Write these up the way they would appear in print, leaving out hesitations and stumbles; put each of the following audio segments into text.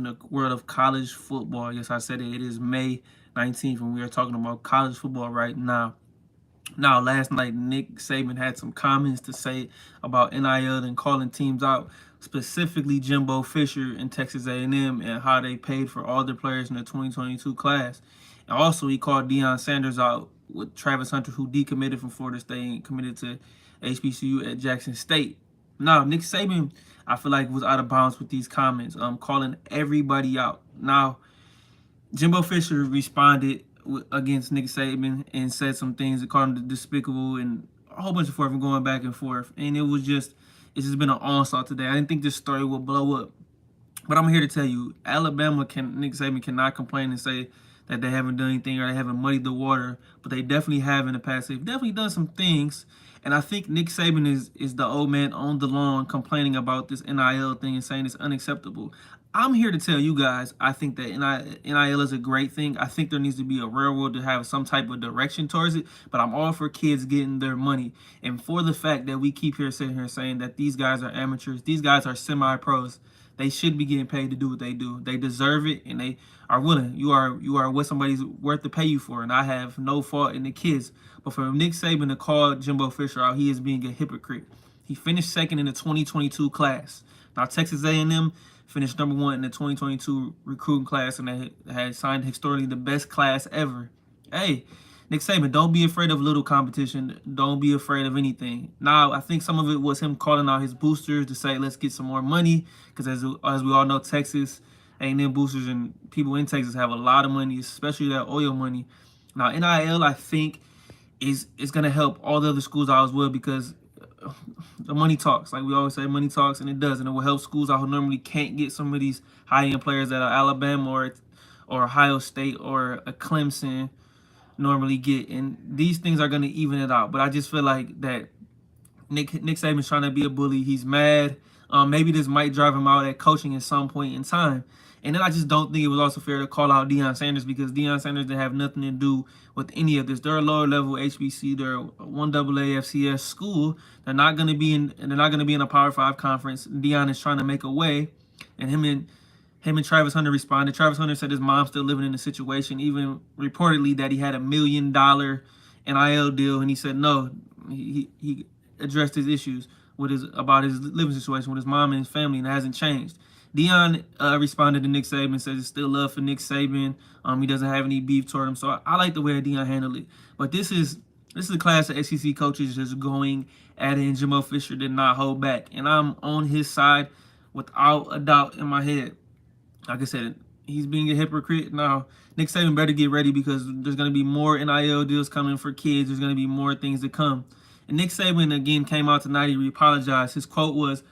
the world of college football. Yes, I said it. It is May 19th, and we are talking about college football right now. Now, last night, Nick Saban had some comments to say about NIL and calling teams out, specifically Jimbo Fisher in Texas A&M and how they paid for all their players in the 2022 class. And also, he called Deion Sanders out with Travis Hunter, who decommitted from Florida State and committed to HBCU at Jackson State. Now, Nick Saban, I feel like, was out of bounds with these comments, calling everybody out. Now, Jimbo Fisher responded against Nick Saban and said some things that called him despicable and a whole bunch of forth and going back and forth. And it's just been an onslaught today. I didn't think this story would blow up. But I'm here to tell you, Nick Saban cannot complain and say that they haven't done anything or they haven't muddied the water, but they definitely have in the past. They've definitely done some things, and I think Nick Saban is the old man on the lawn complaining about this NIL thing and saying it's unacceptable. I'm here to tell you guys, I think that NIL is a great thing. I think there needs to be a railroad to have some type of direction towards it, but I'm all for kids getting their money. And for the fact that we keep sitting here saying that these guys are amateurs, these guys are semi-pros, they should be getting paid to do what they do. They deserve it, and they are willing. You are what somebody's worth to pay you for, and I have no fault in the kids. But for Nick Saban to call Jimbo Fisher out, he is being a hypocrite. He finished second in the 2022 class. Now, Texas A&M finished number one in the 2022 recruiting class, and they had signed historically the best class ever. Hey, Nick Saban, don't be afraid of little competition. Don't be afraid of anything. Now, I think some of it was him calling out his boosters to say, let's get some more money, because as we all know, Texas A&M boosters and people in Texas have a lot of money, especially that oil money. Now, NIL, I think, is going to help all the other schools out as well, because the money talks. Like we always say, money talks, and it does. And it will help schools out who normally can't get some of these high-end players that are Alabama or Ohio State or a Clemson normally get. And these things are going to even it out. But I just feel like that Nick Saban's trying to be a bully. He's mad. Maybe this might drive him out at coaching at some point in time. And then I just don't think it was also fair to call out Deion Sanders, because Deion Sanders didn't have nothing to do with any of this. They're a lower level HBC. They're a 1AA FCS school. They're not going to be in a Power 5 conference. Deion is trying to make a way, and him and Travis Hunter responded. Travis Hunter said his mom's still living in the situation, even reportedly that he had $1 million NIL deal, and he said no. He addressed his issues about his living situation with his mom and his family, and it hasn't changed. Deion responded to Nick Saban, says it's still love for Nick Saban. He doesn't have any beef toward him, so I like the way Deion handled it. But this is a class of SEC coaches just going at it, and Jimbo Fisher did not hold back, and I'm on his side without a doubt in my head. Like I said, he's being a hypocrite. Now, Nick Saban better get ready, because there's going to be more NIL deals coming for kids. There's going to be more things to come. And Nick Saban again came out tonight. He apologized. His quote was,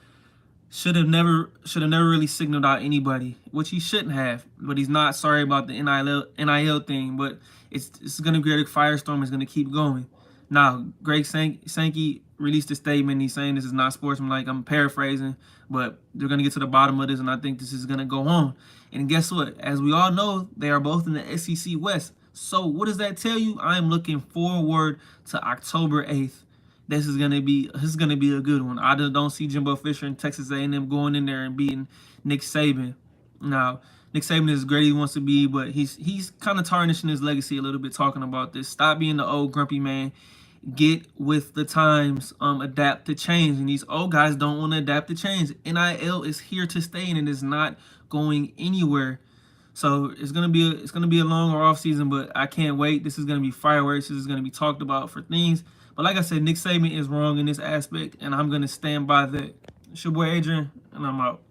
should have never really signaled out anybody, which he shouldn't have. But he's not sorry about the NIL thing. But it's going to be a firestorm. It's going to keep going. Now, Greg Sankey released a statement. He's saying this is not sportsmanlike. I'm paraphrasing, but they're going to get to the bottom of this, and I think this is going to go on. And guess what? As we all know, they are both in the SEC West. So what does that tell you? I am looking forward to October 8th. This is gonna be a good one. I don't see Jimbo Fisher and Texas A&M going in there and beating Nick Saban. Now, Nick Saban is great, he wants to be, but he's kind of tarnishing his legacy a little bit talking about this. Stop being the old grumpy man. Get with the times. Adapt to change. And these old guys don't want to adapt to change. NIL is here to stay, and it is not going anywhere. So it's gonna be a long off season, but I can't wait. This is gonna be fireworks. This is gonna be talked about for things. But like I said, Nick Saban is wrong in this aspect, and I'm going to stand by that. It's your boy Adrian, and I'm out.